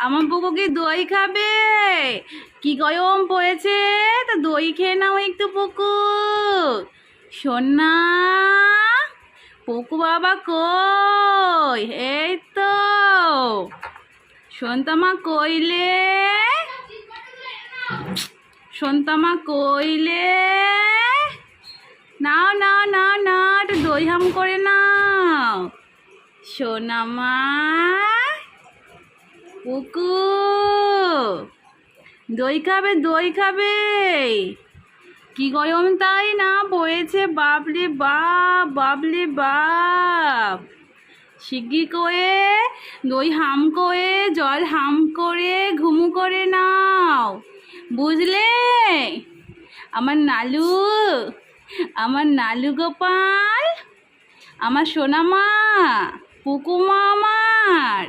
আমার বুকু কি দই খাবে? কি গরম পড়েছে, তো দই খেয়ে নাও একটু পুকু। সোনা পুকু বাবা কই? এই তো সন্তামা কইলে, সন্তামা কইলে, নাও নাও নাও নাও, একটু দই হাম করে নাও সোনামা। পুকু দই খাবে, দই খাবে। কি গরম তাই না পড়েছে, বাপরে বাপ, বাপরে বাপ। শিগগির করে দই হাম করে, জল হাম করে, ঘুমু করে নাও, বুঝলে? আমার নালু, আমার নালু গোপাল, আমার সোনামা, পুকুমা আমার।